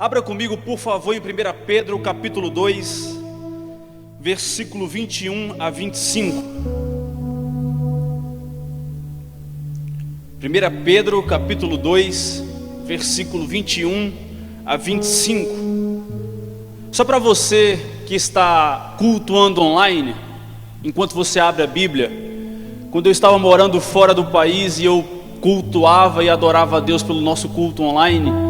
Abra comigo, por favor, em 1 Pedro, capítulo 2, versículo 21 a 25. 1 Pedro, capítulo 2, versículo 21 a 25. Só para você que está cultuando online, enquanto você abre a Bíblia, quando eu estava morando fora do país e eu cultuava e adorava a Deus pelo nosso culto online,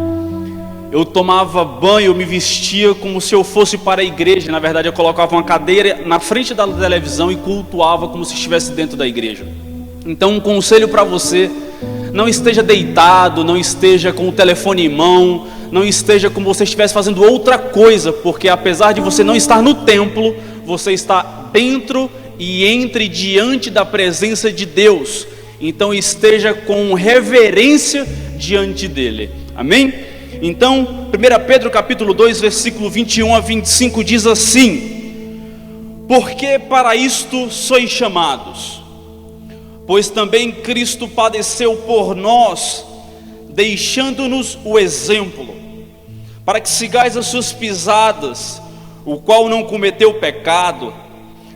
eu tomava banho, eu me vestia como se eu fosse para a igreja. Na verdade, eu colocava uma cadeira na frente da televisão e cultuava como se estivesse dentro da igreja. Então, um conselho para você: não esteja deitado, não esteja com o telefone em mão, não esteja como se você estivesse fazendo outra coisa, porque apesar de você não estar no templo, você está dentro e diante da presença de Deus. Então esteja com reverência diante dele. Amém? Então, 1 Pedro capítulo 2, versículo 21 a 25 diz assim: porque para isto sois chamados, pois também Cristo padeceu por nós, deixando-nos o exemplo, para que sigais as suas pisadas, o qual não cometeu pecado,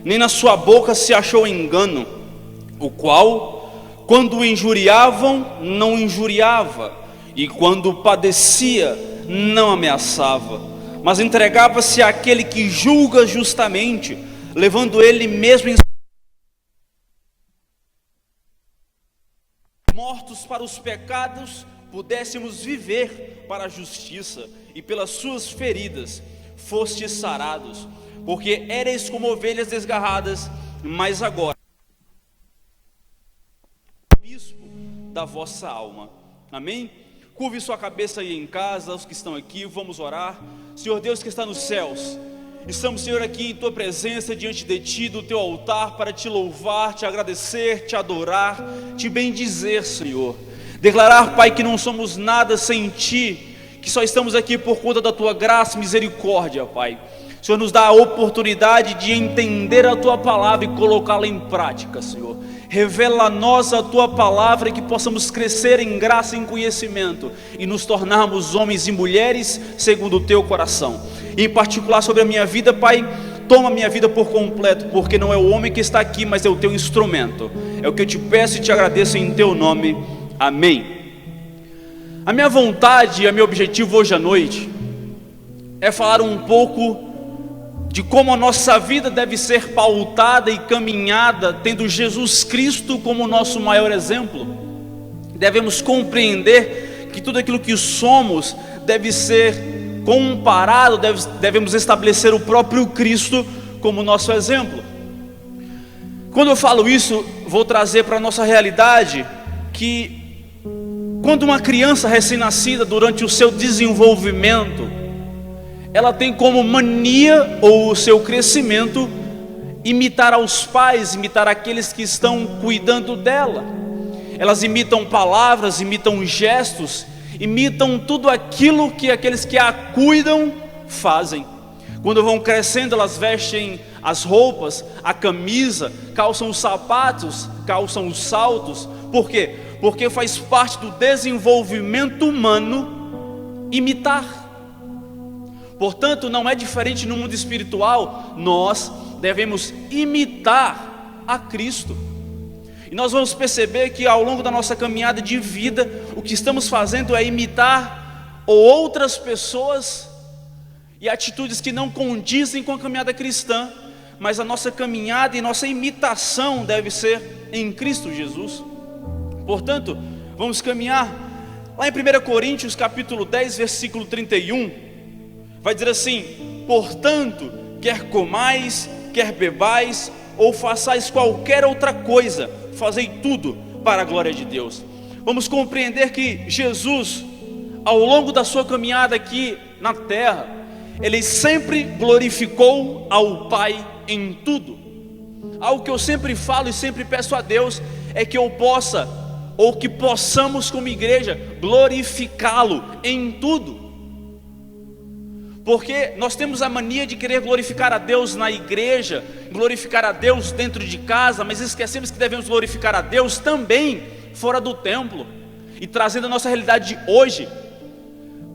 nem na sua boca se achou engano, o qual, quando o injuriavam, não injuriava, e quando padecia, não ameaçava, mas entregava-se àquele que julga justamente, levando ele mesmo em mortos para os pecados, pudéssemos viver para a justiça, e pelas suas feridas fostes sarados, porque éreis como ovelhas desgarradas, mas agora bispo da vossa alma. Amém? Curve sua cabeça aí em casa, os que estão aqui, vamos orar. Senhor Deus que está nos céus, estamos, Senhor, aqui em Tua presença, diante de Ti, do Teu altar, para Te louvar, Te agradecer, Te adorar, Te bendizer, Senhor. Declarar, Pai, que não somos nada sem Ti, que só estamos aqui por conta da Tua graça e misericórdia, Pai. O Senhor nos dá a oportunidade de entender a Tua palavra e colocá-la em prática, Senhor. Revela a nós a Tua palavra, e que possamos crescer em graça e em conhecimento, e nos tornarmos homens e mulheres segundo o Teu coração. E em particular sobre a minha vida, Pai, toma a minha vida por completo, porque não é o homem que está aqui, mas é o Teu instrumento. É o que eu Te peço e Te agradeço em Teu nome. Amém. A minha vontade e o meu objetivo hoje à noite é falar um pouco de como a nossa vida deve ser pautada e caminhada tendo Jesus Cristo como nosso maior exemplo. Devemos compreender que tudo aquilo que somos deve ser comparado, devemos estabelecer o próprio Cristo como nosso exemplo. Quando eu falo isso, vou trazer para a nossa realidade que quando uma criança recém-nascida, durante o seu desenvolvimento, ela tem como mania, ou o seu crescimento, imitar aos pais, imitar aqueles que estão cuidando dela. Elas imitam palavras, imitam gestos, imitam tudo aquilo que aqueles que a cuidam fazem. Quando vão crescendo, elas vestem as roupas, a camisa, calçam os sapatos, calçam os saltos. Por quê? Porque faz parte do desenvolvimento humano imitar. Portanto, não é diferente no mundo espiritual. Nós devemos imitar a Cristo. E nós vamos perceber que ao longo da nossa caminhada de vida, o que estamos fazendo é imitar outras pessoas e atitudes que não condizem com a caminhada cristã. Mas a nossa caminhada e nossa imitação deve ser em Cristo Jesus. Portanto, vamos caminhar lá em 1 Coríntios capítulo 10, versículo 31. Vai dizer assim: portanto, quer comais, quer bebais, ou façais qualquer outra coisa, fazei tudo para a glória de Deus. Vamos compreender que Jesus, ao longo da sua caminhada aqui na terra, Ele sempre glorificou ao Pai em tudo. Algo que eu sempre falo e sempre peço a Deus é que eu possa, ou que possamos como igreja, glorificá-lo em tudo. Porque nós temos a mania de querer glorificar a Deus na igreja, glorificar a Deus dentro de casa, mas esquecemos que devemos glorificar a Deus também fora do templo. E trazendo a nossa realidade de hoje,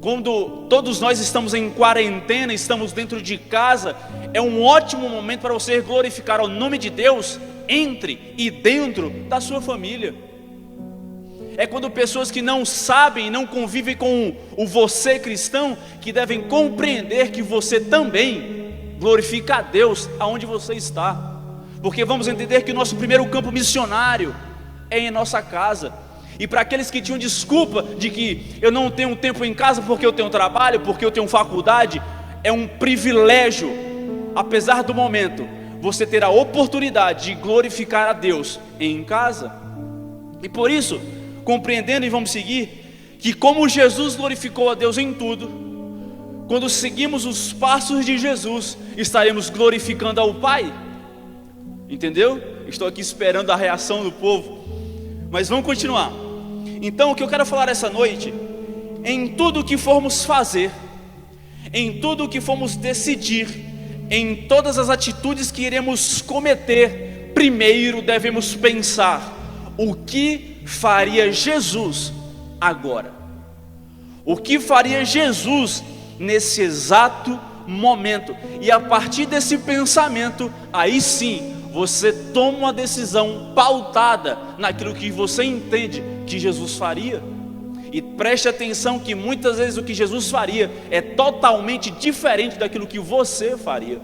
quando todos nós estamos em quarentena, estamos dentro de casa, é um ótimo momento para você glorificar o nome de Deus entre e dentro da sua família. É quando pessoas que não sabem, não convivem com o você cristão, que devem compreender que você também glorifica a Deus aonde você está. Porque vamos entender que o nosso primeiro campo missionário é em nossa casa. E para aqueles que tinham desculpa de que eu não tenho tempo em casa porque eu tenho trabalho, porque eu tenho faculdade, é um privilégio, apesar do momento, você ter a oportunidade de glorificar a Deus em casa. E por isso, compreendendo, e vamos seguir, que como Jesus glorificou a Deus em tudo, quando seguimos os passos de Jesus, estaremos glorificando ao Pai. Entendeu? Estou aqui esperando a reação do povo, mas vamos continuar. Então o que eu quero falar essa noite, em tudo o que formos fazer, em tudo o que formos decidir, em todas as atitudes que iremos cometer, primeiro devemos pensar: o que faria Jesus agora? O que faria Jesus nesse exato momento? E a partir desse pensamento, aí sim, você toma uma decisão pautada naquilo que você entende que Jesus faria. E preste atenção que muitas vezes o que Jesus faria é totalmente diferente daquilo que você faria.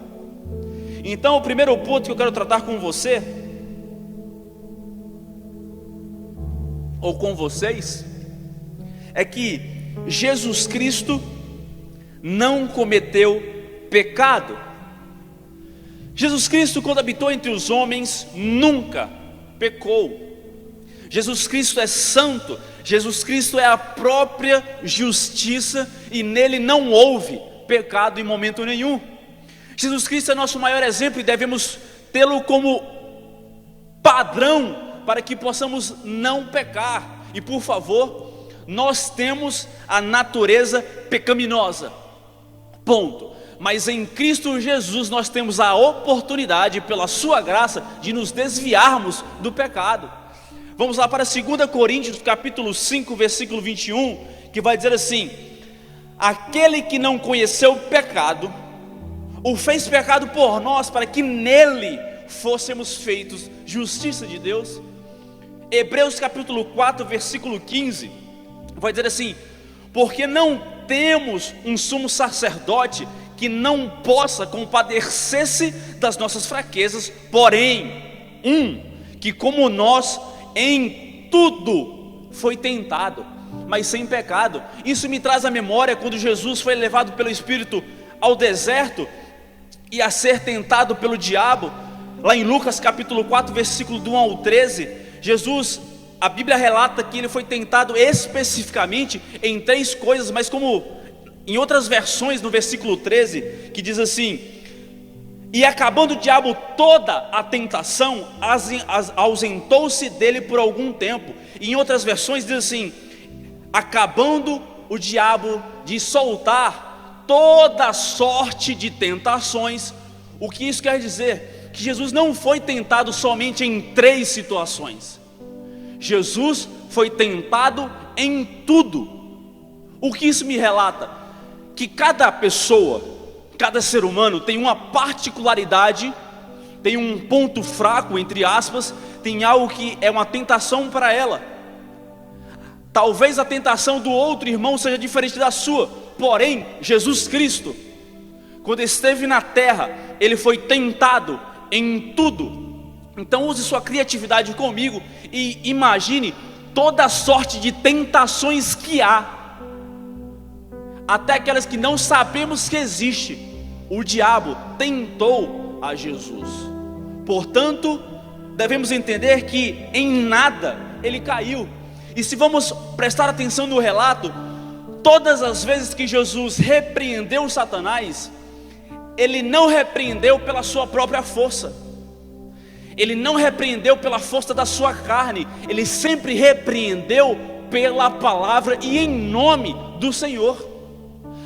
Então o primeiro ponto que eu quero tratar com você, ou com vocês, é que Jesus Cristo não cometeu pecado. Jesus Cristo, quando habitou entre os homens, nunca pecou. Jesus Cristo é santo, Jesus Cristo é a própria justiça, e nele não houve pecado em momento nenhum. Jesus Cristo é nosso maior exemplo e devemos tê-lo como padrão para que possamos não pecar. E por favor, nós temos a natureza pecaminosa, ponto. Mas em Cristo Jesus nós temos a oportunidade, pela sua graça, de nos desviarmos do pecado. Vamos lá para 2 Coríntios capítulo 5, versículo 21, que vai dizer assim: aquele que não conheceu o pecado, o fez pecado por nós, para que nele fôssemos feitos justiça de Deus. Hebreus capítulo 4, versículo 15, vai dizer assim: porque não temos um sumo sacerdote que não possa compadecer-se das nossas fraquezas, porém, que como nós, em tudo foi tentado, mas sem pecado. Isso me traz à memória quando Jesus foi levado pelo Espírito ao deserto, e a ser tentado pelo diabo, lá em Lucas capítulo 4, versículo do 1 ao 13, Jesus, a Bíblia relata que ele foi tentado especificamente em 3 coisas, mas como em outras versões, no versículo 13, que diz assim: e acabando o diabo toda a tentação, ausentou-se dele por algum tempo. E em outras versões diz assim: acabando o diabo de soltar toda sorte de tentações. O que isso quer dizer? Que Jesus não foi tentado somente em 3 situações. Jesus foi tentado em tudo. O que isso me relata? Que cada pessoa, cada ser humano tem uma particularidade, tem um ponto fraco, entre aspas, tem algo que é uma tentação para ela. Talvez a tentação do outro irmão seja diferente da sua, porém, Jesus Cristo, quando esteve na terra, ele foi tentado em tudo. Então use sua criatividade comigo e imagine toda a sorte de tentações que há, até aquelas que não sabemos que existe. O diabo tentou a Jesus. Portanto, devemos entender que em nada ele caiu. E se vamos prestar atenção no relato, todas as vezes que Jesus repreendeu Satanás, ele não repreendeu pela sua própria força, ele não repreendeu pela força da sua carne, ele sempre repreendeu pela palavra e em nome do Senhor.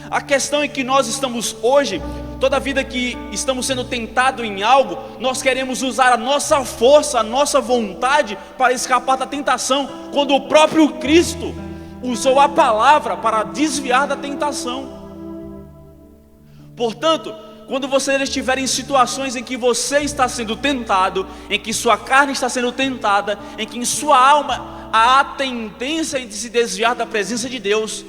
A questão é que nós estamos hoje, toda vida que estamos sendo tentados em algo, nós queremos usar a nossa força, a nossa vontade para escapar da tentação, quando o próprio Cristo usou a palavra para desviar da tentação. Portanto, quando você estiver em situações em que você está sendo tentado, em que sua carne está sendo tentada, em que em sua alma há tendência de se desviar da presença de Deus,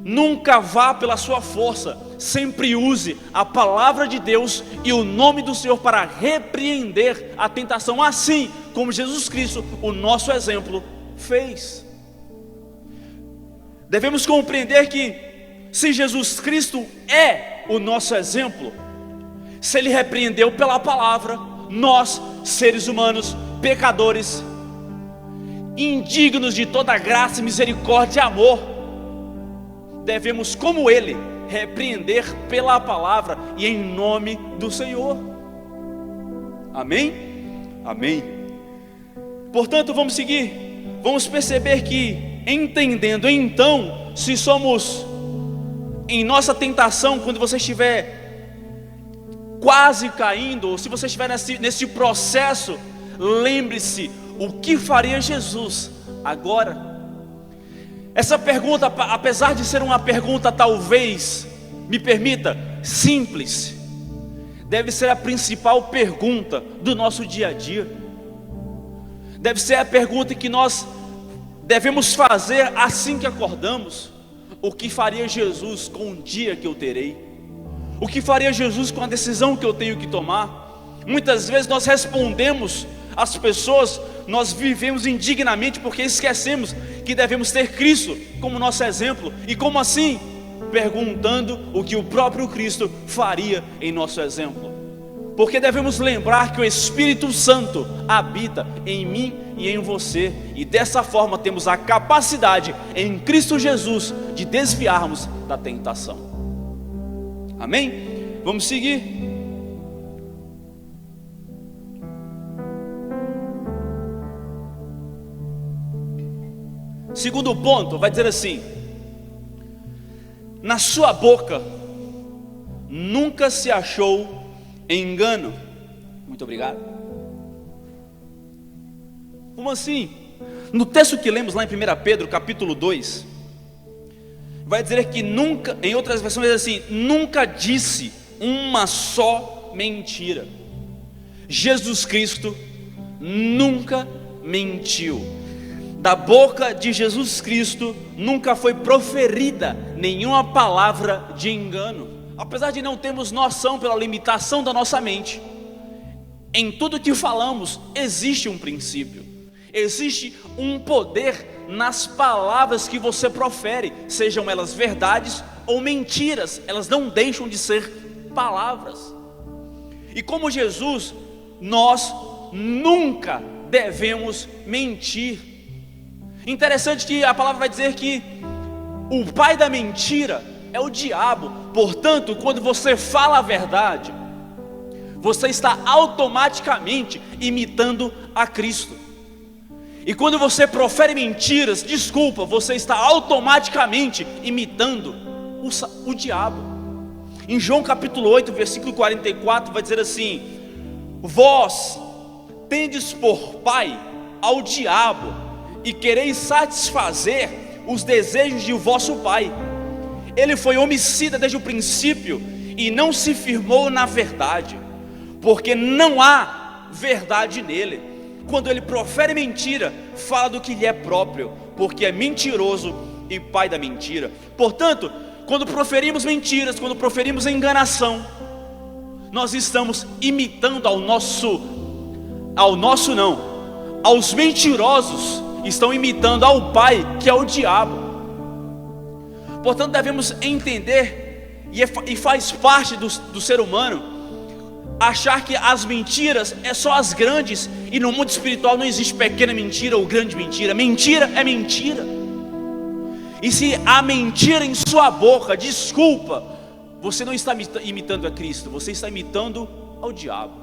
nunca vá pela sua força, sempre use a palavra de Deus e o nome do Senhor para repreender a tentação, assim como Jesus Cristo, o nosso exemplo, fez. Devemos compreender que se Jesus Cristo é o nosso exemplo, se Ele repreendeu pela palavra, nós, seres humanos, pecadores, indignos de toda graça, misericórdia e amor, devemos, como Ele, repreender pela palavra e em nome do Senhor. Amém? Amém. Portanto, vamos seguir. Vamos perceber que, entendendo então, se somos em nossa tentação, quando você estiver quase caindo, ou se você estiver nesse processo, lembre-se, o que faria Jesus agora? Essa pergunta, apesar de ser uma pergunta talvez, me permita, simples, deve ser a principal pergunta do nosso dia a dia. Deve ser a pergunta que nós devemos fazer assim que acordamos. O que faria Jesus com o dia que eu terei? O que faria Jesus com a decisão que eu tenho que tomar? Muitas vezes nós respondemos às pessoas, nós vivemos indignamente porque esquecemos que devemos ter Cristo como nosso exemplo. E como assim? Perguntando o que o próprio Cristo faria em nosso exemplo. Porque devemos lembrar que o Espírito Santo habita em mim e em você, e dessa forma temos a capacidade em Cristo Jesus de desviarmos da tentação. Amém? Vamos seguir. Segundo ponto, vai dizer assim: na sua boca nunca se achou engano. Muito obrigado. Como assim? No texto que lemos lá em 1 Pedro capítulo 2, vai dizer que nunca, em outras versões diz assim, nunca disse uma só mentira. Jesus Cristo nunca mentiu. Da boca de Jesus Cristo nunca foi proferida nenhuma palavra de engano. Apesar de não termos noção pela limitação da nossa mente, em tudo que falamos existe um princípio, existe um poder nas palavras que você profere, sejam elas verdades ou mentiras, elas não deixam de ser palavras. E como Jesus, nós nunca devemos mentir. Interessante que a palavra vai dizer que o pai da mentira é o diabo. Portanto, quando você fala a verdade, você está automaticamente imitando a Cristo. E quando você profere mentiras, desculpa, você está automaticamente imitando o diabo. Em João capítulo 8, versículo 44, vai dizer assim: vós tendes por pai ao diabo, e quereis satisfazer os desejos de vosso pai. Ele foi homicida desde o princípio e não se firmou na verdade, porque não há verdade nele. Quando ele profere mentira, fala do que lhe é próprio, porque é mentiroso e pai da mentira. Portanto, quando proferimos mentiras, quando proferimos enganação, nós estamos imitando aos mentirosos, estão imitando ao pai, que é o diabo. Portanto, devemos entender, e faz parte do ser humano, achar que as mentiras é só as grandes, e no mundo espiritual não existe pequena mentira ou grande mentira. Mentira é mentira. E se há mentira em sua boca, desculpa, você não está imitando a Cristo, você está imitando ao diabo.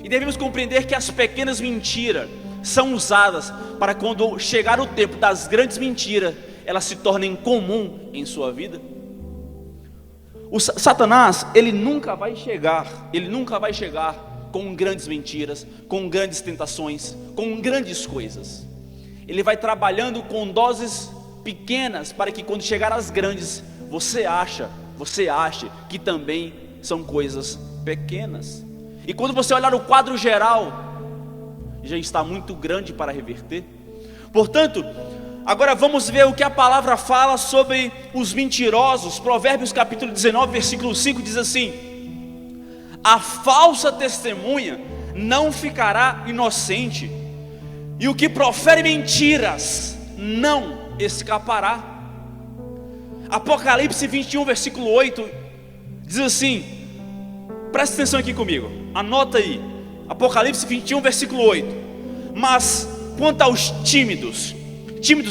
E devemos compreender que as pequenas mentiras são usadas para, quando chegar o tempo das grandes mentiras, elas se tornem comum em sua vida. O Satanás, ele nunca vai chegar com grandes mentiras, com grandes tentações, com grandes coisas. Ele vai trabalhando com doses pequenas, para que quando chegar às grandes, você ache que também são coisas pequenas. E quando você olhar o quadro geral, já está muito grande para reverter. Portanto, agora vamos ver o que a palavra fala sobre os mentirosos. Provérbios capítulo 19, versículo 5 diz assim: a falsa testemunha não ficará inocente, e o que profere mentiras não escapará. Apocalipse 21, versículo 8 diz assim, presta atenção aqui comigo, anota aí, Apocalipse 21, versículo 8: mas quanto aos tímidos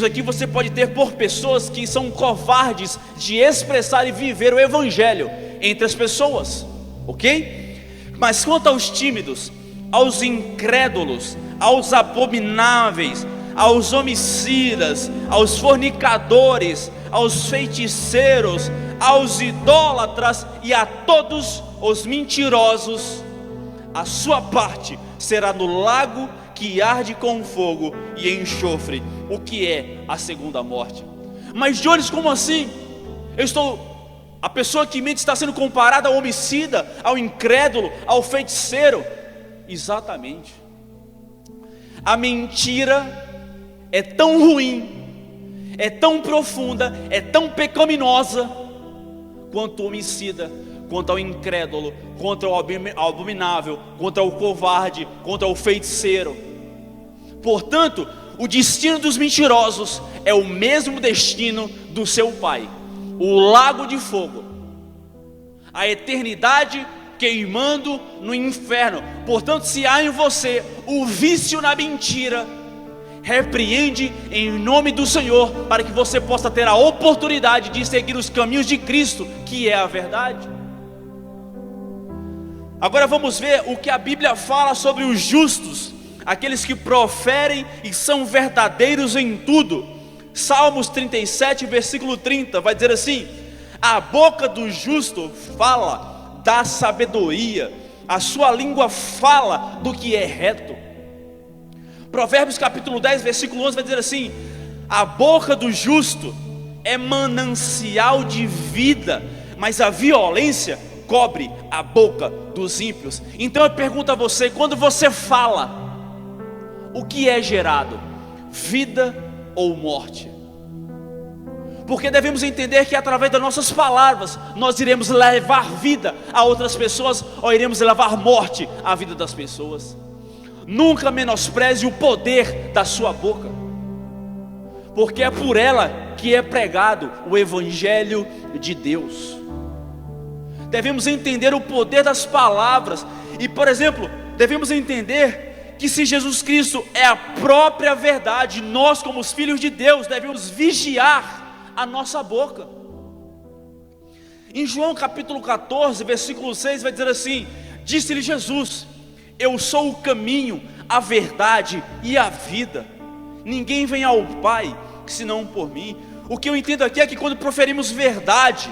aqui você pode ter por pessoas que são covardes de expressar e viver o evangelho entre as pessoas, ok? Mas quanto aos tímidos, aos incrédulos, aos abomináveis, aos homicidas, aos fornicadores, aos feiticeiros, aos idólatras e a todos os mentirosos, a sua parte será no lago que arde com fogo e enxofre, o que é a segunda morte. Mas Jones, como assim? A pessoa que mente está sendo comparada ao homicida, ao incrédulo, ao feiticeiro. Exatamente. A mentira é tão ruim, é tão profunda, é tão pecaminosa quanto o homicida, quanto ao incrédulo, contra o abominável, contra o covarde, contra o feiticeiro. Portanto, o destino dos mentirosos é o mesmo destino do seu pai, o lago de fogo, a eternidade queimando no inferno. Portanto, se há em você o vício na mentira, repreende em nome do Senhor, para que você possa ter a oportunidade de seguir os caminhos de Cristo, que é a verdade. Agora vamos ver o que a Bíblia fala sobre os justos, aqueles que proferem e são verdadeiros em tudo. Salmos 37, versículo 30, vai dizer assim: a boca do justo fala da sabedoria, a sua língua fala do que é reto. Provérbios capítulo 10, versículo 11 vai dizer assim: a boca do justo é manancial de vida, mas a violência cobre a boca dos ímpios. Então eu pergunto a você, quando você fala, o que é gerado? Vida ou morte? Porque devemos entender que através das nossas palavras nós iremos levar vida a outras pessoas, ou iremos levar morte à vida das pessoas. Nunca menospreze o poder da sua boca, porque é por ela que é pregado o Evangelho de Deus. Devemos entender o poder das palavras. E, por exemplo, devemos entender que se Jesus Cristo é a própria verdade, nós como os filhos de Deus devemos vigiar a nossa boca. Em João capítulo 14, versículo 6 vai dizer assim: disse-lhe Jesus: eu sou o caminho, a verdade e a vida, ninguém vem ao Pai senão por mim. O que eu entendo aqui é que quando proferimos verdade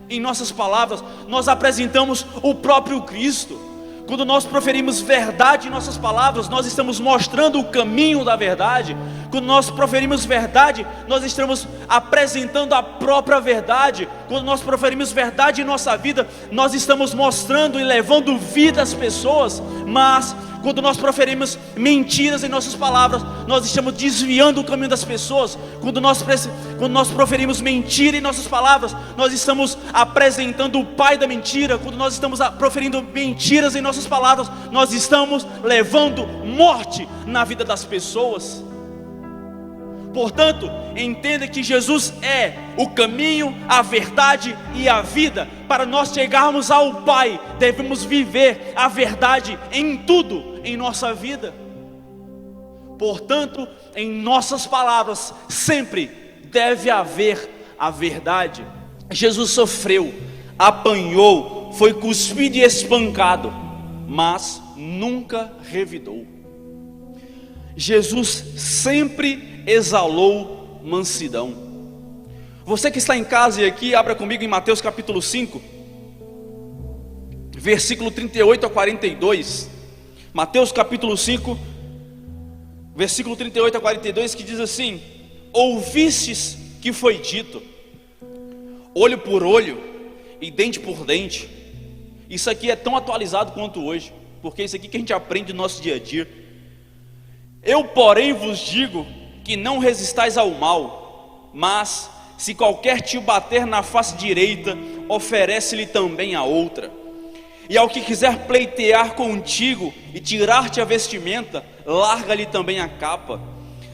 em nossas palavras, nós apresentamos o próprio Cristo. Quando nós proferimos verdade em nossas palavras, nós estamos mostrando o caminho da verdade. Quando nós proferimos verdade, nós estamos apresentando a própria verdade. Quando nós proferimos verdade em nossa vida, nós estamos mostrando e levando vida às pessoas. Mas quando nós proferimos mentiras em nossas palavras, nós estamos desviando o caminho das pessoas. Quando nós proferimos mentira em nossas palavras, nós estamos apresentando o pai da mentira. Quando nós estamos proferindo mentiras em nossas palavras, nós estamos levando morte na vida das pessoas. Portanto, entenda que Jesus é o caminho, a verdade e a vida. Para nós chegarmos ao Pai, devemos viver a verdade em tudo em nossa vida. Portanto, em nossas palavras sempre deve haver a verdade. Jesus sofreu, apanhou, foi cuspido e espancado, mas nunca revidou. Jesus sempre exalou mansidão. Você que está em casa e aqui, abra comigo em Mateus capítulo 5, versículo 38 a 42. Mateus capítulo 5, versículo 38 a 42, que diz assim: ouvistes que foi dito, olho por olho e dente por dente. Isso aqui é tão atualizado quanto hoje, porque é isso aqui que a gente aprende no nosso dia a dia. Eu, porém, vos digo que não resistais ao mal, mas se qualquer te bater na face direita, oferece-lhe também a outra. E ao que quiser pleitear contigo e tirar-te a vestimenta, larga-lhe também a capa.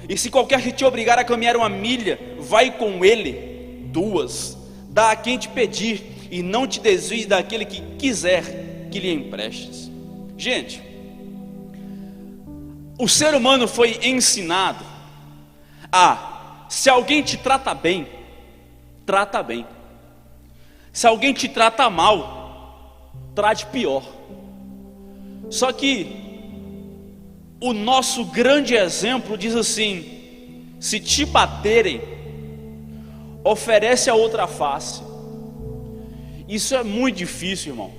E se qualquer que te obrigar a caminhar 1 milha, vai com ele 2. Dá a quem te pedir, e não te desvies daquele que quiser que lhe emprestes. Gente, o ser humano foi ensinado a: se alguém te trata bem, trata bem. Se alguém te trata mal, trate pior. Só que o nosso grande exemplo diz assim: se te baterem, oferece a outra face. Isso é muito difícil, irmão.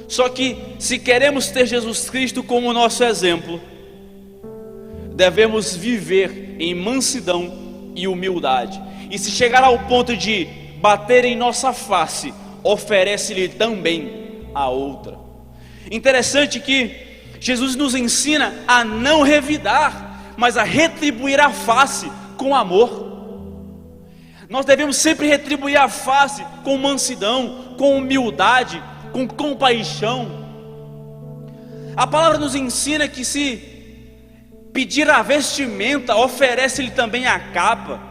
Só que se queremos ter Jesus Cristo como nosso exemplo, devemos viver em mansidão e humildade. E se chegar ao ponto de bater em nossa face, oferece-lhe também a outra. Interessante que Jesus nos ensina a não revidar, mas a retribuir a face com amor. Nós devemos sempre retribuir a face com mansidão, com humildade, com compaixão. A palavra nos ensina que se pedir a vestimenta, oferece-lhe também a capa.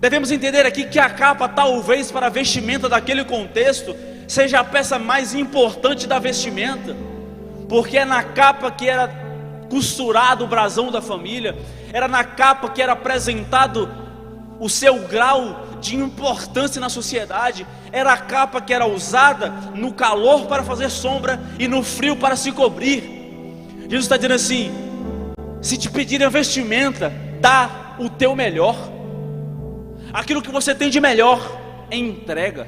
Devemos entender aqui que a capa, talvez para a vestimenta daquele contexto, seja a peça mais importante da vestimenta, porque é na capa que era costurado o brasão da família, era na capa que era apresentado o seu grau de importância na sociedade, era a capa que era usada no calor para fazer sombra e no frio para se cobrir. Jesus está dizendo assim: se te pedirem a vestimenta, dá o teu melhor, aquilo que você tem de melhor, entrega.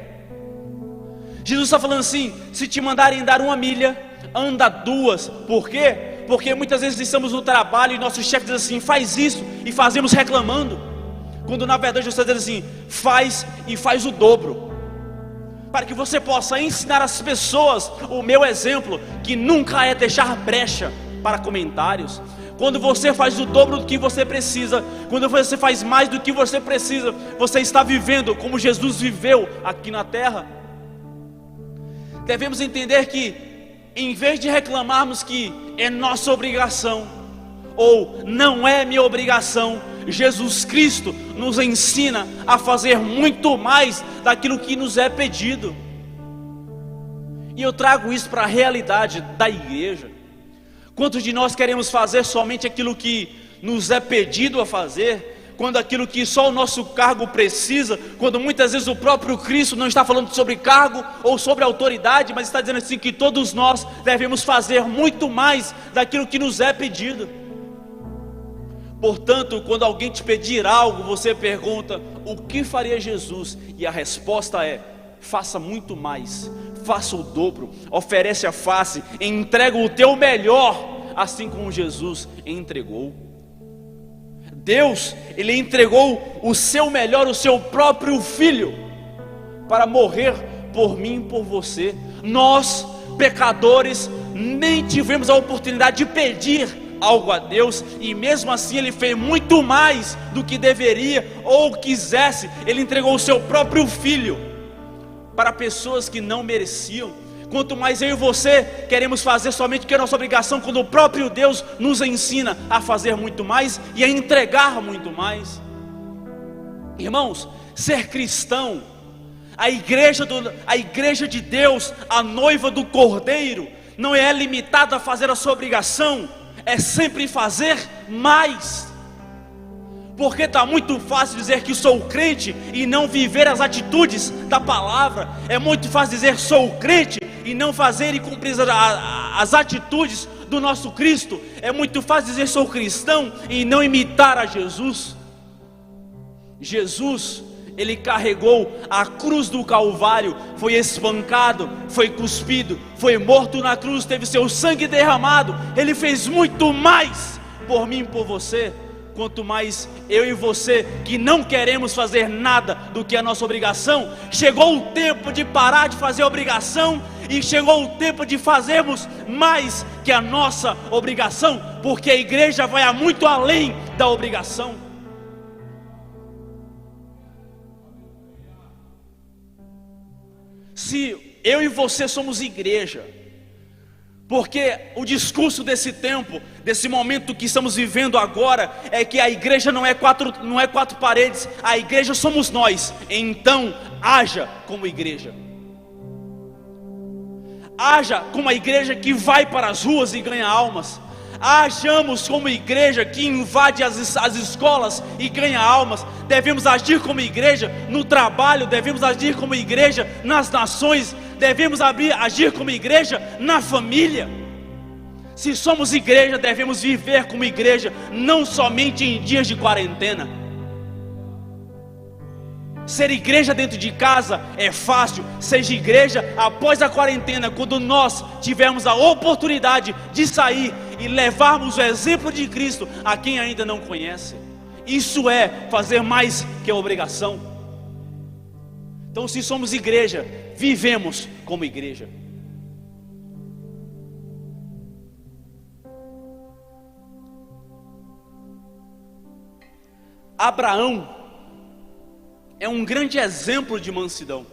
Jesus está falando assim: se te mandarem dar 1 milha, anda 2. Por quê? Porque muitas vezes estamos no trabalho e nosso chefe diz assim: faz isso, e fazemos reclamando, quando na verdade você está dizendo assim: faz e faz o dobro, para que você possa ensinar as pessoas o meu exemplo, que nunca é deixar brecha para comentários. Quando você faz o dobro do que você precisa, quando você faz mais do que você precisa, você está vivendo como Jesus viveu aqui na terra. Devemos entender que, em vez de reclamarmos que é nossa obrigação, ou não é minha obrigação, Jesus Cristo nos ensina a fazer muito mais daquilo que nos é pedido. E eu trago isso para a realidade da igreja. Quantos de nós queremos fazer somente aquilo que nos é pedido a fazer, quando aquilo que só o nosso cargo precisa, quando muitas vezes o próprio Cristo não está falando sobre cargo ou sobre autoridade, mas está dizendo assim que todos nós devemos fazer muito mais daquilo que nos é pedido. Portanto, quando alguém te pedir algo, você pergunta: o que faria Jesus? E a resposta é: faça muito mais, faça o dobro, oferece a face, entrega o teu melhor, assim como Jesus entregou. Deus, Ele entregou o seu melhor, o seu próprio Filho, para morrer por mim e por você. Nós, pecadores, nem tivemos a oportunidade de pedir algo a Deus, e mesmo assim Ele fez muito mais do que deveria ou quisesse. Ele entregou o seu próprio Filho para pessoas que não mereciam. Quanto mais eu e você queremos fazer somente o que é nossa obrigação, quando o próprio Deus nos ensina a fazer muito mais e a entregar muito mais. Irmãos, ser cristão, a igreja de Deus, a noiva do Cordeiro, não é limitada a fazer a sua obrigação, é sempre fazer mais. Porque está muito fácil dizer que sou crente e não viver as atitudes da palavra. É muito fácil dizer sou crente e não fazer e cumprir as atitudes do nosso Cristo. É muito fácil dizer sou cristão e não imitar a Jesus. Jesus, Ele carregou a cruz do Calvário, foi espancado, foi cuspido, foi morto na cruz, teve seu sangue derramado. Ele fez muito mais por mim e por você, quanto mais eu e você, que não queremos fazer nada do que é a nossa obrigação. Chegou o tempo de parar de fazer obrigação, e chegou o tempo de fazermos mais que a nossa obrigação, porque a igreja vai a muito além da obrigação. Se eu e você somos igreja, porque o discurso desse tempo, desse momento que estamos vivendo agora, é que a igreja não é quatro paredes, a igreja somos nós. Então, haja como igreja. Haja como a igreja que vai para as ruas e ganha almas. Hajamos como igreja que invade as escolas e ganha almas. Devemos agir como igreja no trabalho, devemos agir como igreja nas nações, devemos agir como igreja na família. Se somos igreja, devemos viver como igreja, não somente em dias de quarentena. Ser igreja dentro de casa é fácil. Seja igreja após a quarentena, quando nós tivermos a oportunidade de sair e levarmos o exemplo de Cristo a quem ainda não conhece. Isso é fazer mais que a obrigação. Então, se somos igreja, vivemos como igreja. Abraão é um grande exemplo de mansidão.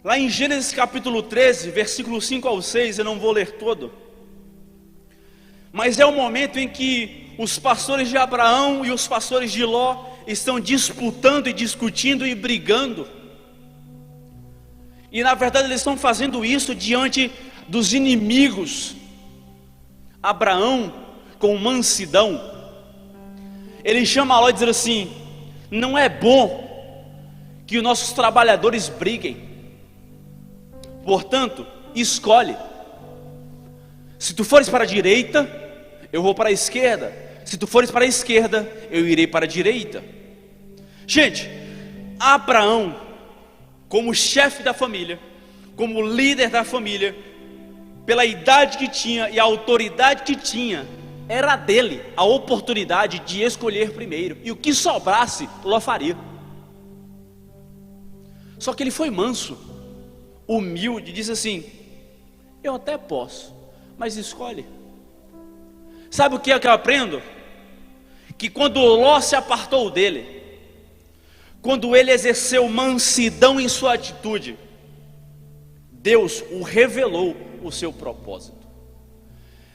Lá em Gênesis capítulo 13, versículo 5 ao 6, eu não vou ler todo, mas é o momento em que os pastores de Abraão e os pastores de Ló estão disputando e discutindo e brigando. E na verdade eles estão fazendo isso diante dos inimigos. Abraão, com mansidão, ele chama Ló e diz assim: não é bom que os nossos trabalhadores briguem, portanto, escolhe. Se tu fores para a direita, eu vou para a esquerda. Se tu fores para a esquerda, eu irei para a direita. Gente, Abraão, como chefe da família, como líder da família, pela idade que tinha e a autoridade que tinha, era dele a oportunidade de escolher primeiro, e o que sobrasse, Ló faria. Só que ele foi manso, humilde, disse assim: eu até posso, mas escolhe. Sabe o que é que eu aprendo? Que quando Ló se apartou dele, quando ele exerceu mansidão em sua atitude, Deus o revelou o seu propósito.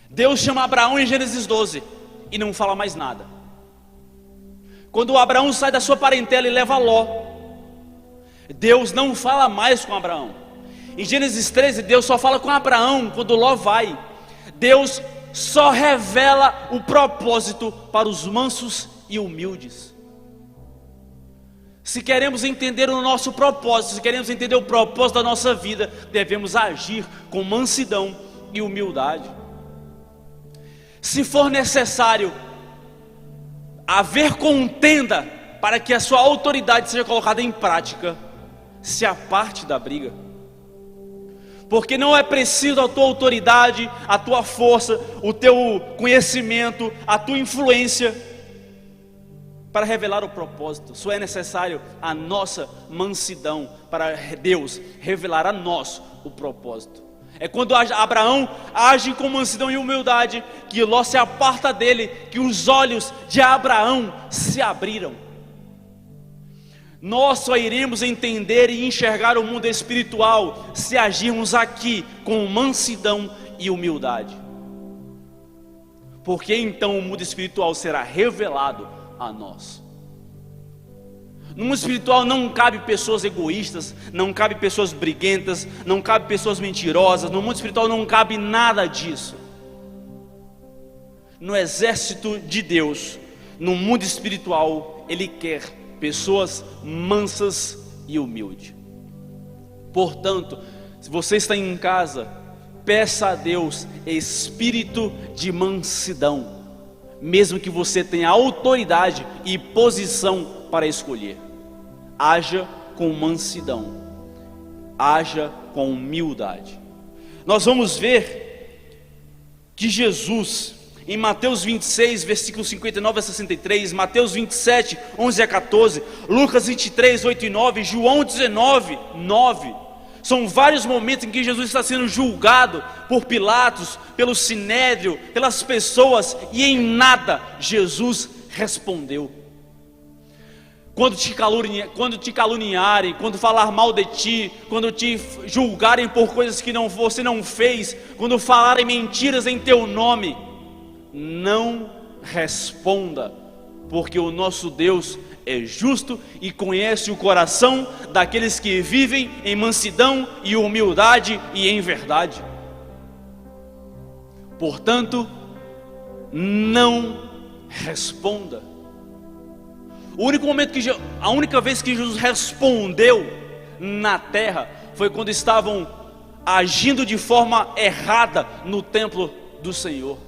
Deus chama Abraão em Gênesis 12 e não fala mais nada. Quando Abraão sai da sua parentela e leva Ló, Deus não fala mais com Abraão. Em Gênesis 13, Deus só fala com Abraão quando Ló vai. Deus só revela o propósito para os mansos e humildes. Se queremos entender o nosso propósito, se queremos entender o propósito da nossa vida, devemos agir com mansidão e humildade. Se for necessário haver contenda para que a sua autoridade seja colocada em prática, se aparte da briga. Porque não é preciso a tua autoridade, a tua força, o teu conhecimento, a tua influência para revelar o propósito. Só é necessário a nossa mansidão para Deus revelar a nós o propósito. É quando Abraão age com mansidão e humildade que Ló se aparta dele, que os olhos de Abraão se abriram. Nós só iremos entender e enxergar o mundo espiritual se agirmos aqui com mansidão e humildade. Porque então o mundo espiritual será revelado a nós. No mundo espiritual não cabe pessoas egoístas, não cabe pessoas briguentas, não cabe pessoas mentirosas. No mundo espiritual não cabe nada disso. No exército de Deus, no mundo espiritual, Ele quer pessoas mansas e humildes. Portanto, se você está em casa, peça a Deus espírito de mansidão, mesmo que você tenha autoridade e posição para escolher. Haja com mansidão, haja com humildade. Nós vamos ver que Jesus, em Mateus 26, versículos 59 a 63, Mateus 27, 11 a 14, Lucas 23, 8 e 9, João 19, 9. São vários momentos em que Jesus está sendo julgado por Pilatos, pelo Sinédrio, pelas pessoas, e em nada Jesus respondeu. Quando te caluniarem, quando falar mal de ti, quando te julgarem por coisas que você não fez, quando falarem mentiras em teu nome, não responda, porque o nosso Deus é justo e conhece o coração daqueles que vivem em mansidão e humildade e em verdade. Portanto, não responda. A única vez que Jesus respondeu na terra foi quando estavam agindo de forma errada no templo do Senhor.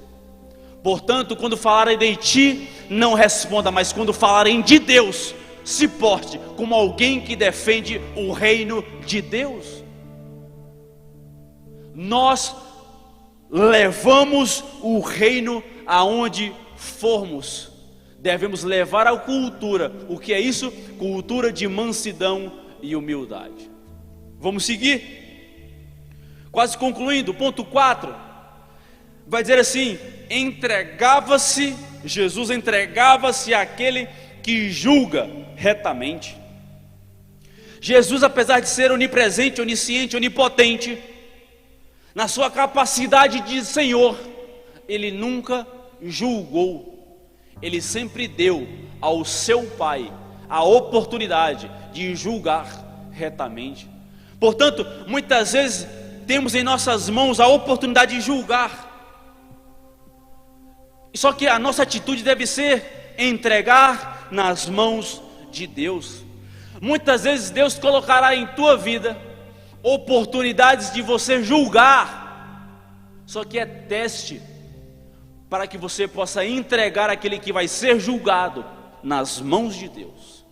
Portanto, quando falarem de ti, não responda, mas quando falarem de Deus, se porte como alguém que defende o reino de Deus. Nós levamos o reino aonde formos. Devemos levar a cultura. O que é isso? Cultura de mansidão e humildade. Vamos seguir? Quase concluindo, ponto 4. Vai dizer assim: Jesus entregava-se àquele que julga retamente. Jesus, apesar de ser onipresente, onisciente, onipotente, na sua capacidade de Senhor, Ele nunca julgou. Ele sempre deu ao seu Pai a oportunidade de julgar retamente. Portanto, muitas vezes temos em nossas mãos a oportunidade de julgar. Só que a nossa atitude deve ser entregar nas mãos de Deus. Muitas vezes Deus colocará em tua vida oportunidades de você julgar. Só que é teste para que você possa entregar aquele que vai ser julgado nas mãos de Deus.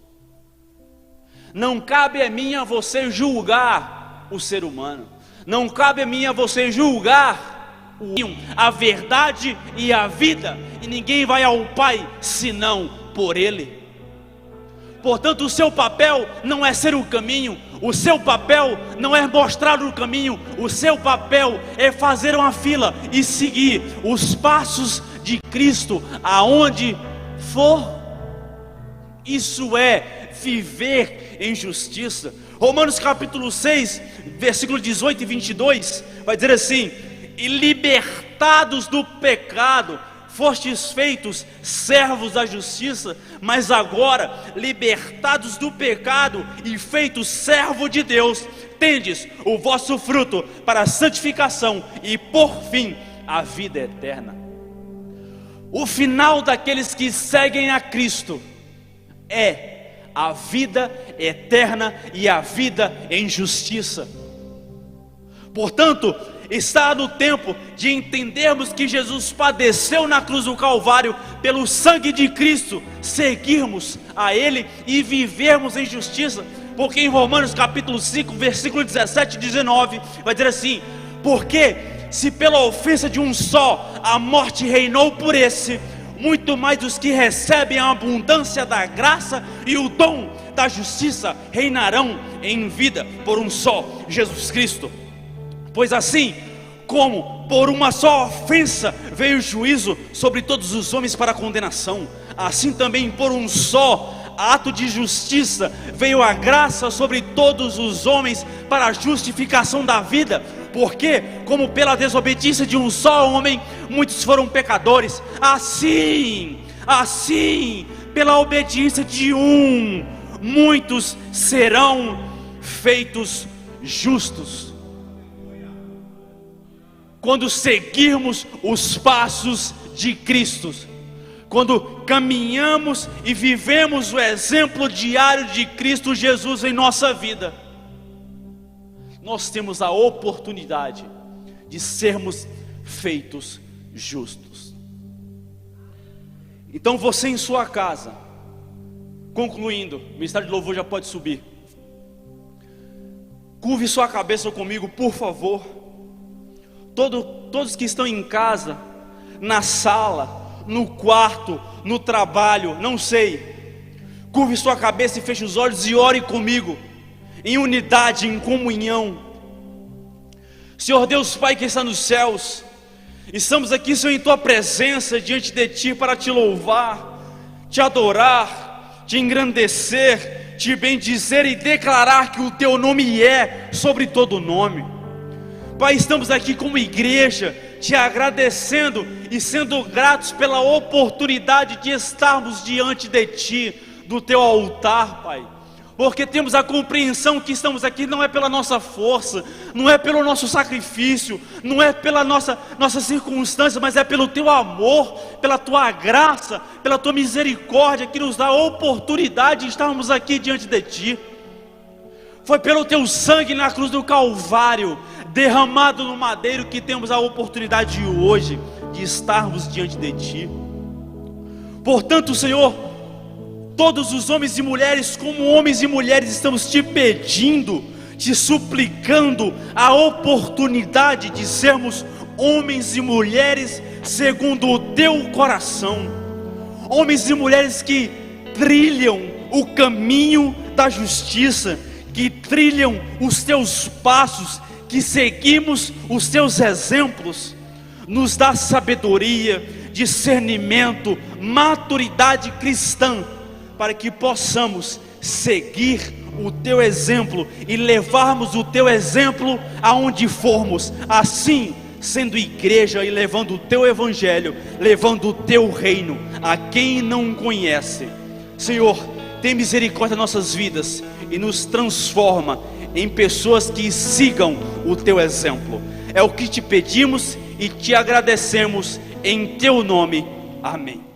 Não cabe a mim a você julgar o ser humano. Não cabe a mim a você julgar a verdade e a vida. E ninguém vai ao Pai senão por Ele. Portanto, o seu papel não é ser o caminho. O seu papel não é mostrar o caminho. O seu papel é fazer uma fila e seguir os passos de Cristo aonde for. Isso é viver em justiça. Romanos capítulo 6, versículo 18 e 22 vai dizer assim: e libertados do pecado, fostes feitos servos da justiça, mas agora, libertados do pecado e feitos servo de Deus, tendes o vosso fruto para a santificação e, por fim, a vida eterna. O final daqueles que seguem a Cristo é a vida eterna e a vida em justiça. Portanto, está no tempo de entendermos que Jesus padeceu na cruz do Calvário pelo sangue de Cristo, seguirmos a Ele e vivermos em justiça, porque em Romanos capítulo 5, versículo 17 e 19, vai dizer assim: porque se pela ofensa de um só a morte reinou por esse, muito mais os que recebem a abundância da graça e o dom da justiça reinarão em vida por um só, Jesus Cristo. Pois assim como por uma só ofensa veio o juízo sobre todos os homens para condenação, assim também por um só ato de justiça veio a graça sobre todos os homens para a justificação da vida. Porque como pela desobediência de um só homem muitos foram pecadores, assim pela obediência de um muitos serão feitos justos. Quando seguirmos os passos de Cristo, quando caminhamos e vivemos o exemplo diário de Cristo Jesus em nossa vida, nós temos a oportunidade de sermos feitos justos. Então você em sua casa, concluindo, o ministério de louvor já pode subir. Curve sua cabeça comigo, por favor. Todos que estão em casa, na sala, no quarto, no trabalho, não sei. Curve sua cabeça e feche os olhos e ore comigo, em unidade, em comunhão. Senhor Deus Pai que está nos céus, estamos aqui, Senhor, em Tua presença, diante de Ti, para Te louvar, Te adorar, Te engrandecer, Te bendizer e declarar que o Teu nome é sobre todo nome. Pai, estamos aqui como igreja, Te agradecendo e sendo gratos pela oportunidade de estarmos diante de Ti, do Teu altar, Pai. Porque temos a compreensão que estamos aqui não é pela nossa força, não é pelo nosso sacrifício, não é pela nossa circunstância, mas é pelo Teu amor, pela Tua graça, pela Tua misericórdia que nos dá a oportunidade de estarmos aqui diante de Ti. Foi pelo Teu sangue na cruz do Calvário, derramado no madeiro, que temos a oportunidade hoje de estarmos diante de Ti. Portanto, Senhor, todos os homens e mulheres, como homens e mulheres, estamos Te pedindo, Te suplicando a oportunidade de sermos homens e mulheres segundo o Teu coração. Homens e mulheres que trilham o caminho da justiça, que trilham os Teus passos, que seguimos os Teus exemplos. Nos dá sabedoria, discernimento, maturidade cristã, para que possamos seguir o Teu exemplo e levarmos o Teu exemplo aonde formos, assim sendo igreja e levando o Teu evangelho, levando o Teu reino a quem não conhece. Senhor, tem misericórdia das nossas vidas e nos transforma em pessoas que sigam o Teu exemplo. É o que Te pedimos e Te agradecemos em Teu nome. Amém.